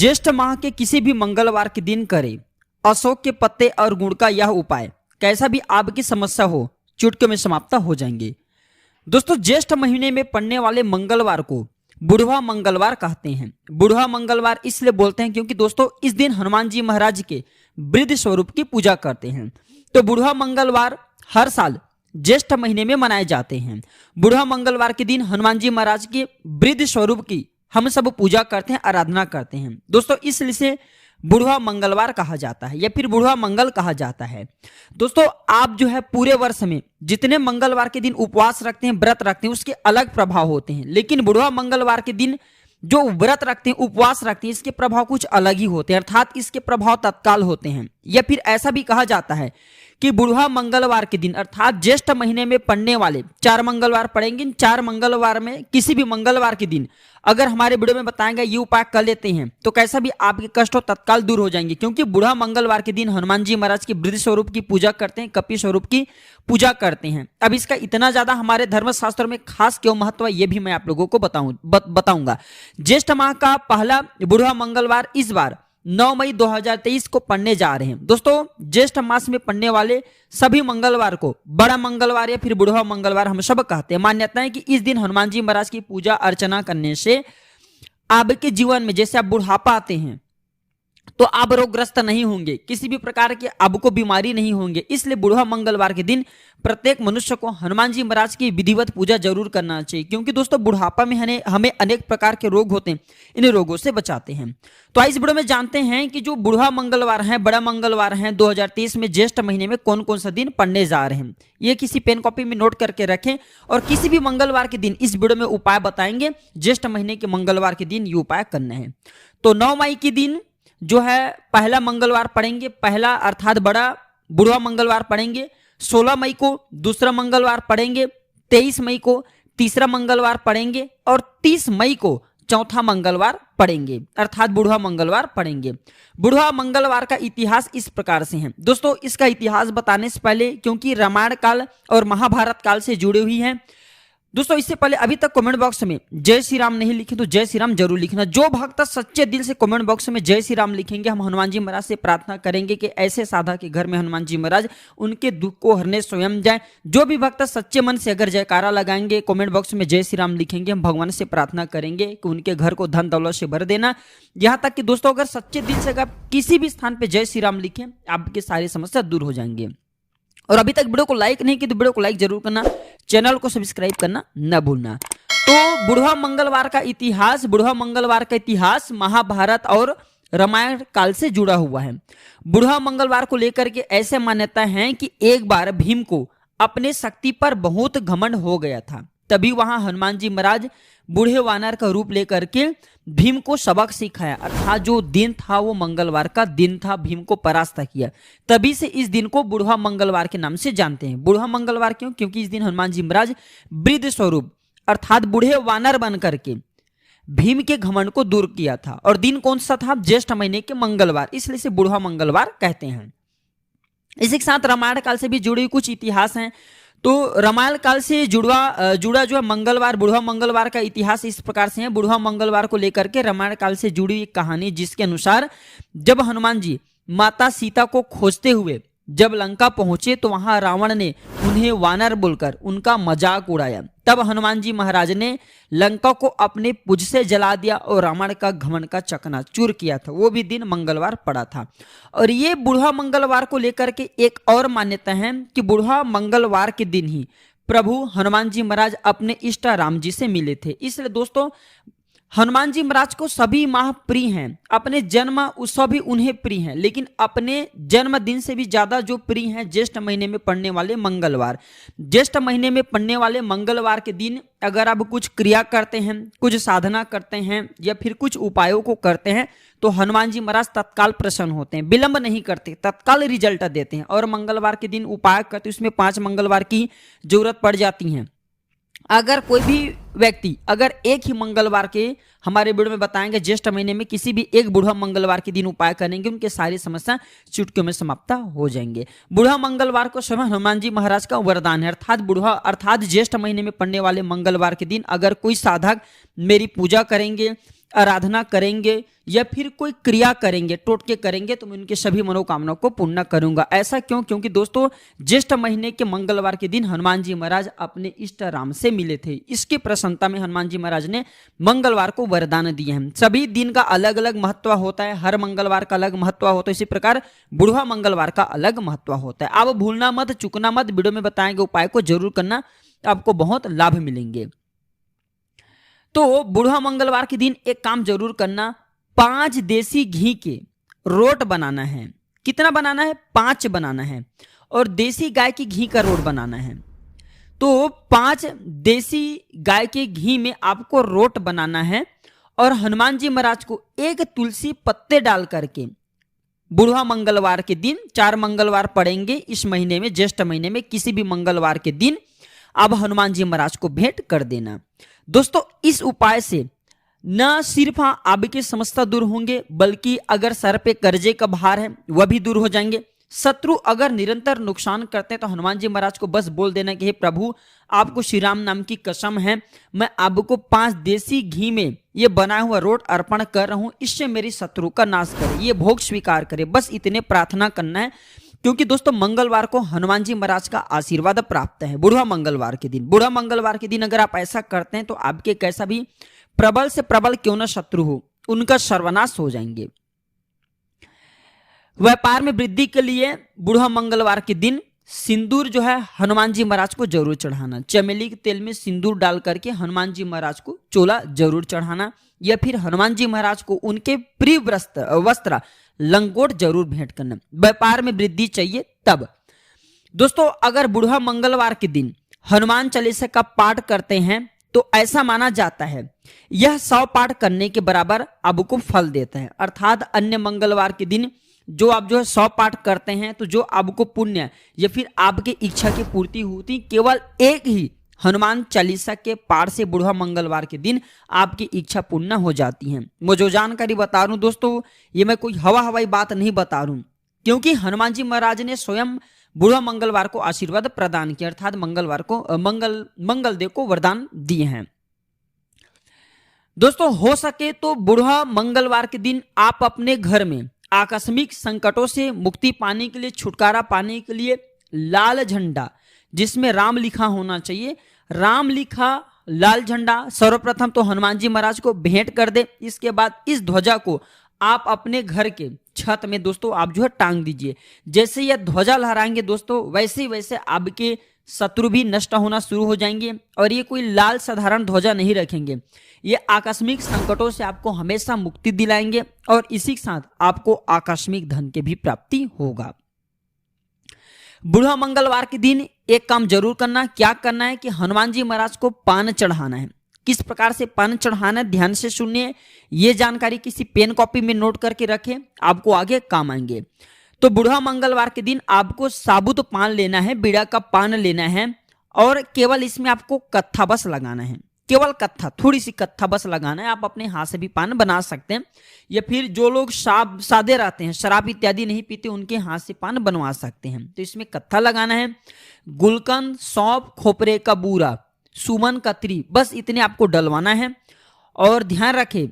ज्येष्ठ माह के किसी भी मंगलवार के दिन करें अशोक के पत्ते और गुड़ का यह उपाय। कैसा भी आपकी समस्या हो चुटकियों में समाप्त हो जाएंगे। दोस्तों, ज्येष्ठ महीने में पड़ने वाले मंगलवार को बुढ़वा मंगलवार कहते हैं। बुढ़वा मंगलवार इसलिए बोलते हैं क्योंकि दोस्तों इस दिन हनुमान जी महाराज के वृद्ध स्वरूप की पूजा करते हैं। तो बुढ़वा मंगलवार हर साल ज्येष्ठ महीने में मनाए जाते हैं। बुढ़वा मंगलवार के दिन हनुमान जी महाराज के वृद्ध स्वरूप की हम सब पूजा करते हैं, आराधना करते हैं। दोस्तों इसलिए से बुढ़वा मंगलवार कहा जाता है या फिर बुढ़वा मंगल कहा जाता है। दोस्तों आप जो है पूरे वर्ष में जितने मंगलवार के दिन उपवास रखते हैं, व्रत रखते हैं, उसके अलग प्रभाव होते हैं, लेकिन बुढ़वा मंगलवार के दिन जो व्रत रखते हैं, उपवास रखते हैं, इसके प्रभाव कुछ अलग ही होते हैं, अर्थात इसके प्रभाव तत्काल होते हैं। या फिर ऐसा भी कहा जाता है कि बुढ़वा मंगलवार के दिन अर्थात ज्येष्ठ महीने में पड़ने वाले 4 मंगलवार पड़ेंगे। 4 मंगलवार में किसी भी मंगलवार के दिन अगर हमारे वीडियो में बताएंगे ये उपाय कर लेते हैं तो कैसा भी आपके कष्ट हो तत्काल दूर हो जाएंगे, क्योंकि बुढ़ा मंगलवार के दिन हनुमान जी महाराज की वृद्ध स्वरूप की पूजा करते हैं, कपि स्वरूप की पूजा करते हैं। अब इसका इतना ज्यादा हमारे धर्मशास्त्र में खास क्यों महत्व है ये भी मैं आप लोगों को बताऊंगा। ज्येष्ठ माह का पहला बुढ़ा मंगलवार इस बार 9 मई 2023 को पढ़ने जा रहे हैं। दोस्तों ज्येष्ठ मास में पढ़ने वाले सभी मंगलवार को बड़ा मंगलवार या फिर बुढ़वा मंगलवार हम सब कहते हैं। मान्यता है कि इस दिन हनुमान जी महाराज की पूजा अर्चना करने से आपके जीवन में जैसे आप बुढ़ापा आते हैं तो आप रोगग्रस्त नहीं होंगे, किसी भी प्रकार के आपको बीमारी नहीं होंगे। इसलिए बुढ़वा मंगलवार के दिन प्रत्येक मनुष्य को हनुमान जी महाराज की विधिवत पूजा जरूर करना चाहिए, क्योंकि दोस्तों बुढ़ापा में हमें अनेक प्रकार के रोग होते हैं, इन रोगों से बचाते हैं। तो इस वीडियो में जानते हैं कि जो बुढ़वा मंगलवार है, बड़ा मंगलवार है 2023 में ज्येष्ठ महीने में कौन कौन सा दिन पढ़ने जा रहे हैं। ये किसी पेन कॉपी में नोट करके रखें और किसी भी मंगलवार के दिन इस वीडियो में उपाय बताएंगे। ज्येष्ठ महीने के मंगलवार के दिन ये उपाय करना है। तो 9 मई के दिन जो है पहला मंगलवार पढ़ेंगे, पहला अर्थात बड़ा बुढ़वा मंगलवार पढ़ेंगे। 16 मई को दूसरा मंगलवार पढ़ेंगे, 23 मई को तीसरा मंगलवार पढ़ेंगे और 30 मई को चौथा मंगलवार पढ़ेंगे, अर्थात बुढ़वा मंगलवार पढ़ेंगे। बुढ़वा मंगलवार का इतिहास इस प्रकार से है। दोस्तों इसका इतिहास बताने से पहले, क्योंकि रामायण काल और महाभारत काल से जुड़ी हुई है, दोस्तों इससे पहले अभी तक कमेंट बॉक्स में जय श्री राम नहीं लिखे तो जय श्री राम जरूर लिखना। जो भक्त सच्चे दिल से कमेंट बॉक्स में जय श्री राम लिखेंगे, हम हनुमान जी महाराज से प्रार्थना करेंगे कि ऐसे साधक के घर में हनुमान जी महाराज उनके दुख को हरने स्वयं जाए। जो भी भक्त सच्चे मन से अगर जयकारा लगाएंगे, कमेंट बॉक्स में जय श्री राम लिखेंगे, हम भगवान से प्रार्थना करेंगे कि उनके घर को धन दौलत से भर देना। यहाँ तक कि दोस्तों अगर सच्चे दिल से अगर किसी भी स्थान पर जय श्री राम लिखें, आपकी सारी समस्या दूर हो जाएंगे। और अभी तक वीडियो को लाइक नहीं की तो वीडियो को लाइक जरूर करना, चैनल को सब्सक्राइब करना न भूलना। तो बुढ़वा मंगलवार का इतिहास महाभारत और रामायण काल से जुड़ा हुआ है। बुढ़वा मंगलवार को लेकर के ऐसे मान्यता है कि एक बार भीम को अपने शक्ति पर बहुत घमंड हो गया था, तभी वहां हनुमान जी महाराज बूढ़े वानर का रूप लेकर के भीम को सबक सिखाया, अर्थात जो दिन था वो मंगलवार का दिन था, भीम को परास्त किया। तभी से इस दिन को बुढ़वा मंगलवार के नाम से जानते हैं। बुढ़वा मंगलवार क्यों? क्योंकि इस दिन हनुमान जी महाराज वृद्ध स्वरूप अर्थात बूढ़े वानर बन करके भीम के घमंड को दूर किया था। और दिन कौन सा था? ज्येष्ठ महीने के मंगलवार, इसलिए से बुढ़वा मंगलवार कहते हैं। इसी के साथ रामायण काल से भी जुड़ी कुछ इतिहास हैं। तो रामायण काल से जुड़ा जो है मंगलवार, बुढ़वा मंगलवार का इतिहास इस प्रकार से है। बुढ़वा मंगलवार को लेकर के रामायण काल से जुड़ी एक कहानी, जिसके अनुसार जब हनुमान जी माता सीता को खोजते हुए जब लंका पहुंचे तो वहां रावण ने उन्हें वानर बोलकर उनका मजाक उड़ाया। तब हनुमान जी महाराज ने लंका को अपने पुंज से जला दिया और रावण का घमंड का चकनाचूर किया था। वो भी दिन मंगलवार पड़ा था। और ये बुढ़वा मंगलवार को लेकर के एक और मान्यता है कि बुढ़वा मंगलवार के दिन ही प्रभु हनुमान जी महाराज अपने इष्ट राम जी से मिले थे। इसलिए दोस्तों हनुमान जी महाराज को सभी माह प्रिय हैं, अपने जन्म उत्सव भी उन्हें प्रिय हैं, लेकिन अपने जन्मदिन से भी ज्यादा जो प्रिय हैं ज्येष्ठ महीने में पड़ने वाले मंगलवार। ज्येष्ठ महीने में पड़ने वाले मंगलवार के दिन अगर आप कुछ क्रिया करते हैं, कुछ साधना करते हैं या फिर कुछ उपायों को करते हैं तो हनुमान जी महाराज तत्काल प्रसन्न होते हैं, विलंब नहीं करते, तत्काल रिजल्ट देते हैं। और मंगलवार के दिन उपाय करते उसमें 5 मंगलवार की जरूरत पड़ जाती है। अगर कोई भी व्यक्ति अगर एक ही मंगलवार के हमारे वीडियो में बताएंगे ज्येष्ठ महीने में किसी भी एक बुढ़वा मंगलवार के दिन उपाय करेंगे, उनके सारी समस्या चुटकियों में समाप्त हो जाएंगे। बुढ़वा मंगलवार को स्वयं हनुमान जी महाराज का वरदान है, अर्थात ज्येष्ठ महीने में पड़ने वाले मंगलवार के दिन अगर कोई साधक मेरी पूजा करेंगे आराधना करेंगे या फिर कोई क्रिया करेंगे, टोटके करेंगे, तो मैं उनके सभी मनोकामनाओं को पूर्ण करूंगा। ऐसा क्यों? क्योंकि दोस्तों ज्येष्ठ महीने के मंगलवार के दिन हनुमान जी महाराज अपने इष्ट राम से मिले थे। इसकी प्रसन्नता में हनुमान जी महाराज ने मंगलवार को वरदान दिए हैं। सभी दिन का अलग अलग महत्व होता है, हर मंगलवार का अलग महत्व होता है, इसी प्रकार बुढ़वा मंगलवार का अलग महत्व होता है। आप भूलना मत, चूकना मत, वीडियो में बताएंगे उपाय को जरूर करना, आपको बहुत लाभ मिलेंगे। तो बुढ़वा मंगलवार के दिन एक काम जरूर करना, 5 देसी घी के रोट बनाना है। कितना बनाना है? 5 बनाना है। और देसी गाय की घी का रोट बनाना है। तो 5 देसी गाय के घी में आपको रोट बनाना है और हनुमान जी महाराज को एक तुलसी पत्ते डाल करके बुढ़वा मंगलवार के दिन, 4 मंगलवार पड़ेंगे इस महीने में, ज्येष्ठ महीने में, किसी भी मंगलवार के दिन आप हनुमान जी महाराज को भेंट कर देना। दोस्तों इस उपाय से न सिर्फ आपकी समस्या दूर होंगे, बल्कि अगर सर पे कर्जे का भार है वह भी दूर हो जाएंगे। शत्रु अगर निरंतर नुकसान करते हैं तो हनुमान जी महाराज को बस बोल देना कि हे प्रभु, आपको श्री राम नाम की कसम है, मैं आपको 5 देसी घी में ये बनाया हुआ रोट अर्पण कर रहा हूं, इससे मेरी शत्रु का नाश करे, ये भोग स्वीकार करे। बस इतने प्रार्थना करना है, क्योंकि दोस्तों मंगलवार को हनुमान जी महाराज का आशीर्वाद प्राप्त है। बुढ़वा मंगलवार के दिन, बुढ़वा मंगलवार के दिन अगर आप ऐसा करते हैं तो आपके कैसा भी प्रबल से प्रबल क्यों ना शत्रु हो, उनका सर्वनाश हो जाएंगे। व्यापार में वृद्धि के लिए बुढ़वा मंगलवार के दिन सिंदूर जो है हनुमान जी महाराज को जरूर चढ़ाना। चमेली के तेल में सिंदूर डाल करके हनुमान जी महाराज को चोला जरूर चढ़ाना, या फिर हनुमान जी महाराज को उनके प्रिय वस्त्र लंगोट जरूर भेंट करना। व्यापार में वृद्धि चाहिए तब। दोस्तों अगर बुढ़वा मंगलवार के दिन हनुमान चालीसा का पाठ करते हैं तो ऐसा माना जाता है यह 100 पाठ करने के बराबर आपको फल देता है। अर्थात अन्य मंगलवार के दिन जो आप जो है 100 पाठ करते हैं तो जो आपको पुण्य या फिर आपकी इच्छा की पूर्ति होती, केवल एक ही हनुमान चालीसा के पाठ से बुढ़वा मंगलवार के दिन आपकी इच्छा पूर्ण हो जाती है। मैं जो जानकारी बता रहा हूं दोस्तों, ये मैं कोई हवाई बात नहीं बता रहा हूं, क्योंकि हनुमान जी महाराज ने स्वयं बुढ़वा मंगलवार को आशीर्वाद प्रदान किया, अर्थात मंगलवार को मंगलदेव को वरदान दिए हैं। दोस्तों हो सके तो बुढ़वा मंगलवार के दिन आप अपने घर में आकस्मिक संकटों से मुक्ति पाने के लिए, छुटकारा पाने के लिए लाल झंडा जिसमें राम लिखा होना चाहिए, राम लिखा लाल झंडा सर्वप्रथम तो हनुमान जी महाराज को भेंट कर दे। इसके बाद इस ध्वजा को आप अपने घर के छत में दोस्तों आप जो है टांग दीजिए। जैसे यह ध्वजा लहराएंगे दोस्तों, वैसे वैसे आपके शत्रु भी नष्ट होना शुरू हो जाएंगे। और ये कोई लाल साधारण ध्वजा नहीं रखेंगे, ये आकस्मिक संकटों से आपको हमेशा मुक्ति दिलाएंगे और इसी के साथ आपको आकस्मिक धन की भी प्राप्ति होगा। बुढ़वा मंगलवार के दिन एक काम जरूर करना, क्या करना है कि हनुमान जी महाराज को पान चढ़ाना है। किस प्रकार से पान चढ़ाना है ध्यान से सुनिए, ये जानकारी किसी पेन कॉपी में नोट करके रखें, आपको आगे काम आएंगे। तो बुढ़वा मंगलवार के दिन आपको साबुत पान लेना है, बीड़ा का पान लेना है और केवल इसमें आपको कत्था बस लगाना है, केवल कत्था, थोड़ी सी कत्था बस लगाना है। आप अपने हाथ से भी पान बना सकते हैं, या फिर जो लोग सादे रहते हैं, शराब इत्यादि नहीं पीते, उनके हाथ से पान बनवा सकते हैं। तो इसमें कत्था लगाना है, गुलकंद, सौंफ, खोपरे का बूरा, सुमन, कतरी, बस इतने आपको डलवाना है। और ध्यान रखें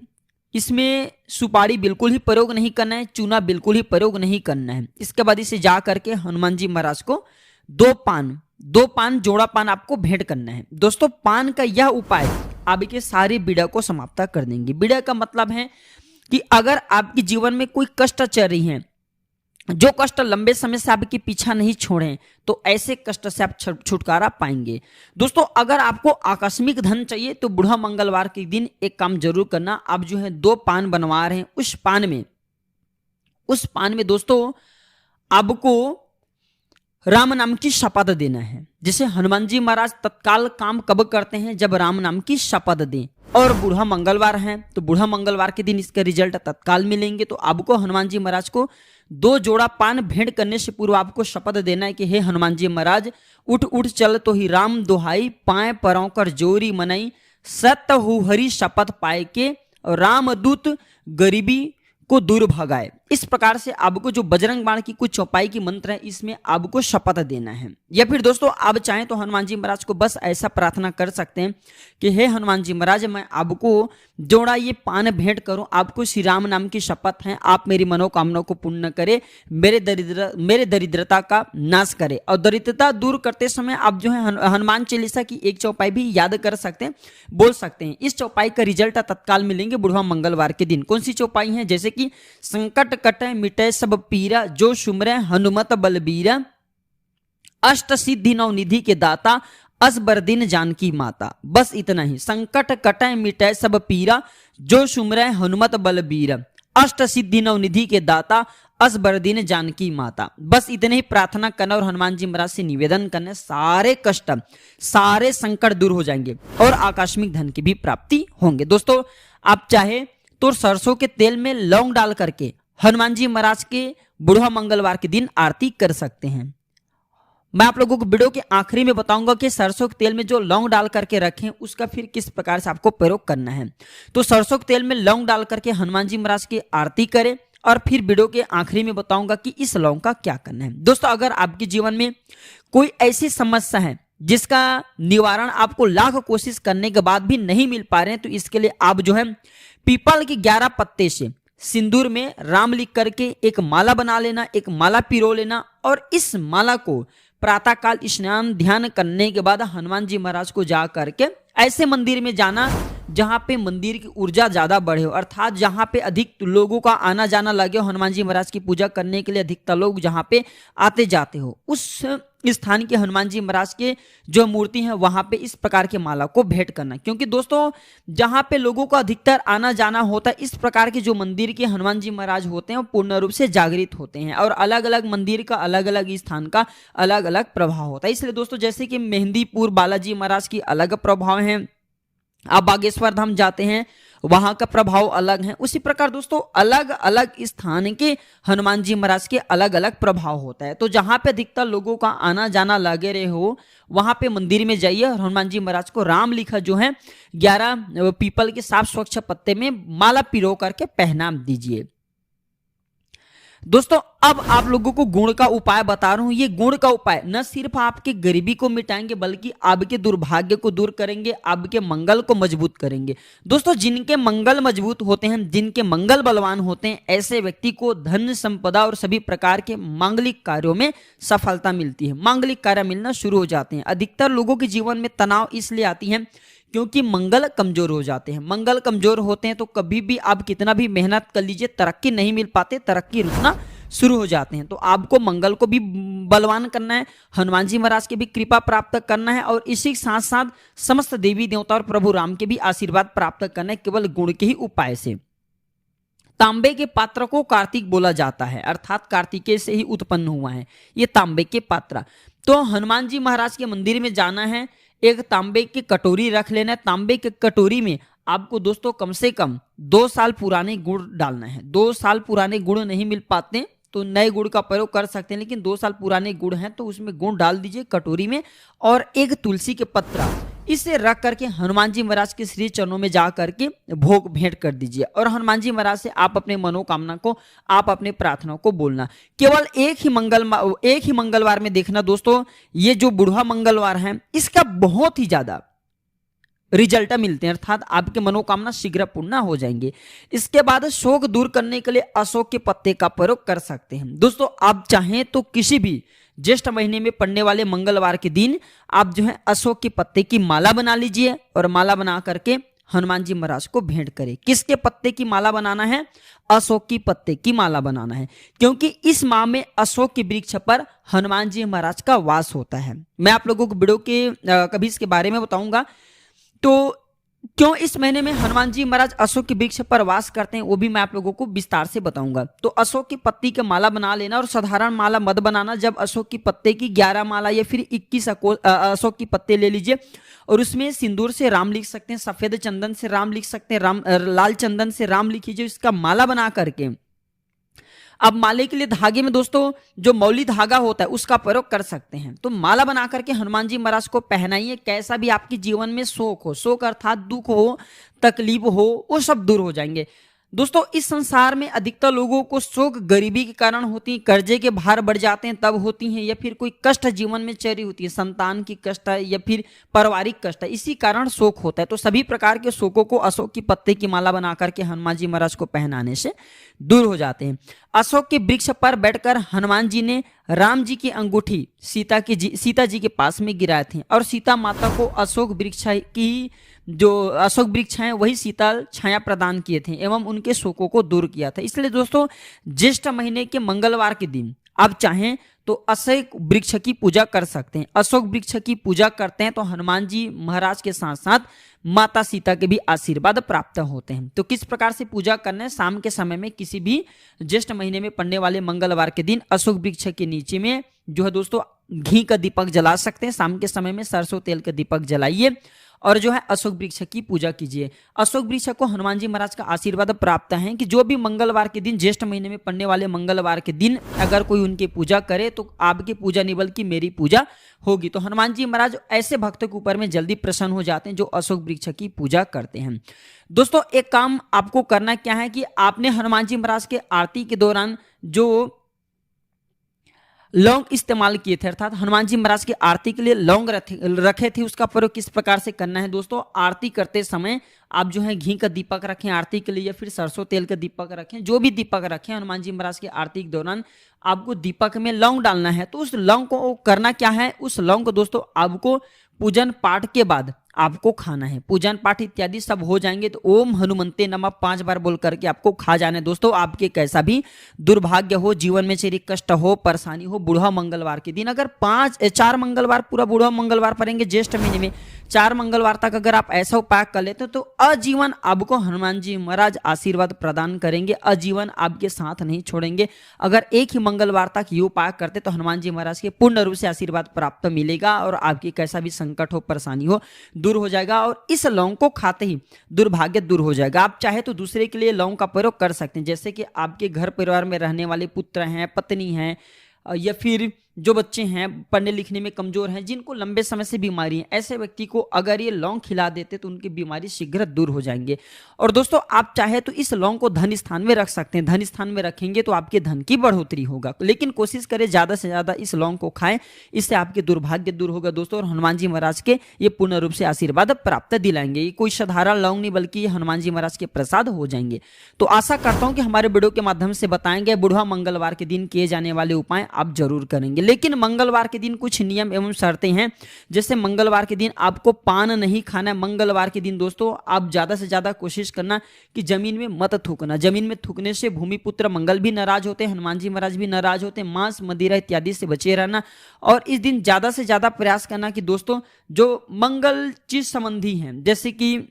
इसमें सुपारी बिल्कुल ही प्रयोग नहीं करना है, चूना बिल्कुल ही प्रयोग नहीं करना है। इसके बाद इसे जा करके हनुमान जी महाराज को 2 पान जोड़ा पान आपको भेंट करना है। दोस्तों पान का यह उपाय आपके सारी बीड़ा को समाप्त कर देंगे। बीड़ा का मतलब है कि अगर आपके जीवन में कोई कष्ट चल रही है, जो कष्ट लंबे समय से आपके पीछा नहीं छोड़े, तो ऐसे कष्ट से आप छुटकारा पाएंगे। दोस्तों अगर आपको आकस्मिक धन चाहिए तो बुढ़वा मंगलवार के दिन एक काम जरूर करना, आप जो है 2 पान बनवा रहे हैं, उस पान में दोस्तों आपको राम नाम की शपथ देना है। जैसे हनुमान जी महाराज तत्काल काम कब करते हैं, जब राम नाम की शपथ दें, और बुढ़वा मंगलवार है तो बुढ़वा मंगलवार के दिन इसके रिजल्ट तत्काल मिलेंगे। तो आपको हनुमान जी महाराज को 2 जोड़ा पान भेंट करने से पूर्व आपको शपथ देना है कि हे हनुमान जी महाराज, उठ उठ चल तो ही राम दुहाई, पाए परौ कर जोरी मनाई, सत्य हु हरि शपथ पाए के, रामदूत गरीबी को दूर भगाए। इस प्रकार से आपको जो बजरंग बाण की कुछ चौपाई की मंत्र है, इसमें आपको शपथ देना है। या फिर दोस्तों आप चाहें तो हनुमान जी महाराज को बस ऐसा प्रार्थना कर सकते हैं कि हे हनुमान जी महाराज, मैं आपको जोड़ा ये पान भेंट करूं आपको, श्री राम नाम की शपथ है, आप मेरी मनोकामना को पूर्ण करे, मेरे दरिद्रता का नाश करे। और दरिद्रता दूर करते समय आप जो है हनुमान चालीसा की एक चौपाई भी याद कर सकते हैं, बोल सकते हैं। इस चौपाई का रिजल्ट तत्काल मिलेंगे बुढ़वा मंगलवार के दिन। कौन सी चौपाई है? जैसे कि संकट कटे मिटे सब पीरा, जो सुमरे हनुमत बलबीरा, अष्ट सिद्धि नवनिधि के दाता, असबर दिन जानकी माता। बस इतना ही। संकट कटे मिटे सब पीरा, जो सुमरे हनुमत बलबीरा, अष्ट सिद्धि नवनिधि के दाता, असबर दिन जानकी माता। बस इतने ही प्रार्थना करना और हनुमान जी महाराज से निवेदन करने, सारे कष्ट सारे संकट दूर हो जाएंगे और आकस्मिक धन की भी प्राप्ति होंगे। दोस्तों आप चाहे तो सरसों के तेल में लौंग डाल करके हनुमान जी महाराज के बुढ़वा मंगलवार के दिन आरती कर सकते हैं। मैं आप लोगों को वीडियो के आखिरी में बताऊंगा कि सरसों के तेल में जो लौंग डाल करके रखें उसका फिर किस प्रकार से आपको प्रयोग करना है। तो सरसों के तेल में लौंग डाल करके हनुमान जी महाराज की आरती करें और फिर वीडियो के आखिरी में बताऊंगा कि इस लौंग का क्या करना है। दोस्तों अगर आपके जीवन में कोई ऐसी समस्या है जिसका निवारण आपको लाख कोशिश करने के बाद भी नहीं मिल पा रहे हैं, तो इसके लिए आप जो है पीपल के 11 पत्ते से सिंदूर में राम लिख करके एक माला बना लेना, एक माला पिरो लेना और इस माला को प्रातःकाल स्नान ध्यान करने के बाद हनुमान जी महाराज को जा करके ऐसे मंदिर में जाना जहां पे मंदिर की ऊर्जा ज्यादा बढ़े हो, अर्थात जहां पे अधिक लोगों का आना जाना लगे हो, हनुमान जी महाराज की पूजा करने के लिए अधिकतर लोग जहां पे आते जाते हो, उस स्थान के हनुमान जी महाराज के जो मूर्ति है वहां पे इस प्रकार के माला को भेंट करना। क्योंकि दोस्तों जहां पे लोगों का अधिकतर आना जाना होता है, इस प्रकार के जो मंदिर के हनुमान जी महाराज होते हैं वो पूर्ण रूप से जागृत होते हैं और अलग अलग मंदिर का अलग अलग स्थान का अलग अलग प्रभाव होता है। इसलिए दोस्तों जैसे कि मेहंदीपुर बालाजी महाराज की अलग प्रभाव है, आप बागेश्वर धाम जाते हैं वहां का प्रभाव अलग है, उसी प्रकार दोस्तों अलग अलग स्थान के हनुमान जी महाराज के अलग अलग प्रभाव होता है। तो जहां पे अधिकतर लोगों का आना जाना लगे रहे हो वहां पे मंदिर में जाइए और हनुमान जी महाराज को राम लिखा जो है 11 पीपल के साफ स्वच्छ पत्ते में माला पिरो करके पहना दीजिए। दोस्तों अब आप लोगों को गुण का उपाय बता रहा हूं। ये गुण का उपाय न सिर्फ आपकी गरीबी को मिटाएंगे बल्कि आपके दुर्भाग्य को दूर करेंगे, आपके मंगल को मजबूत करेंगे। दोस्तों जिनके मंगल मजबूत होते हैं, जिनके मंगल बलवान होते हैं, ऐसे व्यक्ति को धन संपदा और सभी प्रकार के मांगलिक कार्यों में सफलता मिलती है, मांगलिक कार्य मिलना शुरू हो जाते हैं। अधिकतर लोगों के जीवन में तनाव इसलिए आती है क्योंकि मंगल कमजोर हो जाते हैं। मंगल कमजोर होते हैं तो कभी भी आप कितना भी मेहनत कर लीजिए तरक्की नहीं मिल पाते, तरक्की रुकना शुरू हो जाते हैं। तो आपको मंगल को भी बलवान करना है, हनुमान जी महाराज की भी कृपा प्राप्त करना है और इसी के साथ साथ समस्त देवी देवता और प्रभु राम के भी आशीर्वाद प्राप्त करना है केवल गुण के ही उपाय से। तांबे के पात्र को कार्तिक बोला जाता है, अर्थात कार्तिकेय से ही उत्पन्न हुआ है ये तांबे के पात्र। तो हनुमान जी महाराज के मंदिर में जाना है, एक तांबे की कटोरी रख लेना है। तांबे की कटोरी में आपको दोस्तों कम से कम 2 साल पुराने गुड़ डालना है। 2 साल पुराने गुड़ नहीं मिल पाते तो नए गुड़ का प्रयोग कर सकते हैं, लेकिन 2 साल पुराने गुड़ हैं तो उसमें गुड़ डाल दीजिए कटोरी में और एक तुलसी के पत्रा इसे रख करके हनुमान जी महाराज के श्री चरणों में जा करके भोग भेंट कर दीजिए और हनुमान जी महाराज से आप अपने मनोकामना को, आप अपने प्रार्थना को बोलना। केवल एक ही मंगलवार में देखना दोस्तों, ये जो बुढ़वा मंगलवार है इसका बहुत ही ज्यादा रिजल्ट मिलते हैं, अर्थात आपके मनोकामना शीघ्र पूर्ण हो जाएंगे। इसके बाद शोक दूर करने के लिए अशोक के पत्ते का प्रयोग कर सकते हैं। दोस्तों आप चाहें तो किसी भी ज्येष्ठ महीने में पड़ने वाले मंगलवार के दिन आप जो है अशोक के पत्ते की माला बना लीजिए और माला बना करके हनुमान जी महाराज को भेंट करें। किसके पत्ते की माला बनाना है? अशोक की पत्ते की माला बनाना है, क्योंकि इस माह में अशोक के वृक्ष पर हनुमान जी महाराज का वास होता है। मैं आप लोगों को वीडियो के कभी इसके बारे में बताऊंगा। तो क्यों इस महीने में हनुमान जी महाराज अशोक के वृक्ष पर वास करते हैं वो भी मैं आप लोगों को विस्तार से बताऊंगा। तो अशोक की पत्ती की माला बना लेना और साधारण माला मत बनाना। जब अशोक की पत्ते की 11 माला या फिर 21 अशोक की पत्ते ले लीजिए और उसमें सिंदूर से राम लिख सकते हैं, सफेद चंदन से राम लिख सकते हैं, लाल चंदन से राम लिख लीजिए। इसका माला बना करके अब माले के लिए धागे में दोस्तों जो मौली धागा होता है उसका प्रयोग कर सकते हैं। तो माला बना करके हनुमान जी महाराज को पहनाइए। कैसा भी आपके जीवन में शोक हो, शोक अर्थात दुख हो, तकलीफ हो, वो सब दूर हो जाएंगे। दोस्तों इस संसार में अधिकतर लोगों को शोक गरीबी के कारण होती है, कर्जे के भार बढ़ जाते हैं तब होती हैं, या फिर कोई कष्ट जीवन में चरी होती है, संतान की कष्ट है या फिर पारिवारिक कष्ट है, इसी कारण शोक होता है। तो सभी प्रकार के शोकों को अशोक की पत्ते की माला बना करके हनुमान जी महाराज को पहनाने से दूर हो जाते हैं। अशोक के वृक्ष पर बैठकर हनुमान जी ने राम जी की अंगूठी सीता जी के पास में गिराए थे और सीता माता को अशोक वृक्ष की जो अशोक वृक्ष हैं वही शीतल छाया प्रदान किए थे एवं उनके शोकों को दूर किया था। इसलिए दोस्तों ज्येष्ठ महीने के मंगलवार के दिन आप चाहें तो अशोक वृक्ष की पूजा कर सकते हैं। अशोक वृक्ष की पूजा करते हैं तो हनुमान जी महाराज के साथ साथ माता सीता के भी आशीर्वाद प्राप्त होते हैं। तो किस प्रकार से पूजा करना है, शाम के समय में किसी भी ज्येष्ठ महीने में पड़ने वाले मंगलवार के दिन अशोक वृक्ष के नीचे में जो है दोस्तों घी का दीपक जला सकते हैं। शाम के समय में सरसों तेल का दीपक जलाइए और जो है अशोक वृक्ष की पूजा कीजिए। अशोक वृक्ष को हनुमान जी महाराज का आशीर्वाद प्राप्त है कि जो भी मंगलवार के दिन ज्येष्ठ महीने में पड़ने वाले मंगलवार के दिन अगर कोई उनकी पूजा करे तो आपकी पूजा नहीं बल्कि मेरी पूजा होगी। तो हनुमान जी महाराज ऐसे भक्तों के ऊपर में जल्दी प्रसन्न हो जाते हैं जो अशोक वृक्ष की पूजा करते हैं। दोस्तों एक काम आपको करना क्या है कि आपने हनुमान जी महाराज के आरती के दौरान जो लौंग इस्तेमाल किए थे, अर्थात हनुमान जी महाराज की आरती के लिए लौंग रखे थे, उसका प्रयोग किस प्रकार से करना है दोस्तों। आरती करते समय आप जो है घी का दीपक रखें आरती के लिए या फिर सरसों तेल का दीपक रखें, जो भी दीपक रखें हनुमान जी महाराज की आरती के दौरान आपको दीपक में लौंग डालना है। तो उस लौंग को करना क्या है, उस लौंग को दोस्तों आपको पूजन पाठ के बाद आपको खाना है। पूजन पाठ इत्यादि सब हो जाएंगे तो ओम हनुमंते नमः 5 बार बोल करके आपको खा जाना है। दोस्तों आपके कैसा भी दुर्भाग्य हो, जीवन में चेरी कष्ट हो, परेशानी हो, बूढ़ा मंगलवार के दिन अगर 4 मंगलवार पूरा बूढ़ा मंगलवार पड़ेंगे ज्येष्ठ महीने में 4 मंगलवार तक अगर आप ऐसा उपाय कर लेते तो आजीवन आपको हनुमान जी महाराज आशीर्वाद प्रदान करेंगे, आजीवन आपके साथ नहीं छोड़ेंगे। अगर एक ही मंगलवार तक ये उपाय करते तो हनुमान जी महाराज के पूर्ण रूप से आशीर्वाद प्राप्त मिलेगा और आपकी कैसा भी संकट हो, परेशानी हो दूर हो जाएगा और इस लौंग को खाते ही दुर्भाग्य दूर हो जाएगा। आप चाहे तो दूसरे के लिए लौंग का प्रयोग कर सकते हैं, जैसे कि आपके घर परिवार में रहने वाले पुत्र हैं, पत्नी हैं या फिर जो बच्चे हैं पढ़ने लिखने में कमजोर हैं, जिनको लंबे समय से बीमारी है, ऐसे व्यक्ति को अगर ये लौंग खिला देते तो उनकी बीमारी शीघ्र दूर हो जाएंगे। और दोस्तों आप चाहे तो इस लौंग को धन स्थान में रख सकते हैं, धन स्थान में रखेंगे तो आपके धन की बढ़ोतरी होगा, लेकिन कोशिश करें ज्यादा से ज्यादा इस लौंग को खाएं, इससे आपके दुर्भाग्य दूर होगा दोस्तों। और हनुमान जी महाराज के ये पूर्ण रूप से आशीर्वाद प्राप्त दिलाएंगे। ये कोई साधारण लौंग नहीं बल्कि हनुमान जी महाराज के प्रसाद हो जाएंगे। तो आशा करता हूं कि हमारे वीडियो के माध्यम से बताएंगे बुढ़ा मंगलवार के दिन किए जाने वाले उपाय आप जरूर करेंगे। लेकिन मंगलवार के दिन कुछ नियम एवं शर्तें हैं, जैसे मंगलवार के दिन आपको पान नहीं खाना है। मंगलवार के दिन दोस्तों आप ज्यादा से ज्यादा कोशिश करना कि जमीन में मत थूकना, जमीन में थूकने से भूमिपुत्र मंगल भी नाराज होते हैं, हनुमान जी महाराज भी नाराज होते हैं। मांस मदिरा इत्यादि से बचे रहना और इस दिन ज्यादा से ज्यादा प्रयास करना कि दोस्तों जो मंगल चीज संबंधी हैं, जैसे कि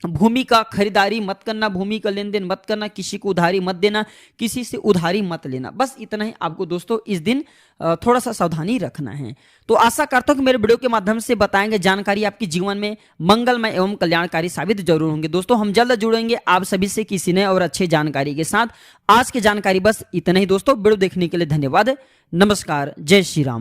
भूमि का खरीदारी मत करना, भूमि का लेन देन मत करना, किसी को उधारी मत देना, किसी से उधारी मत लेना, बस इतना ही आपको दोस्तों इस दिन थोड़ा सा सावधानी रखना है। तो आशा करता हूं कि मेरे वीडियो के माध्यम से बताएंगे जानकारी आपके जीवन में मंगलमय एवं कल्याणकारी साबित जरूर होंगे। दोस्तों हम जल्द जुड़ेंगे आप सभी से किसी नए और अच्छे जानकारी के साथ। आज की जानकारी बस इतना ही दोस्तों। वीडियो देखने के लिए धन्यवाद। नमस्कार, जय श्री राम।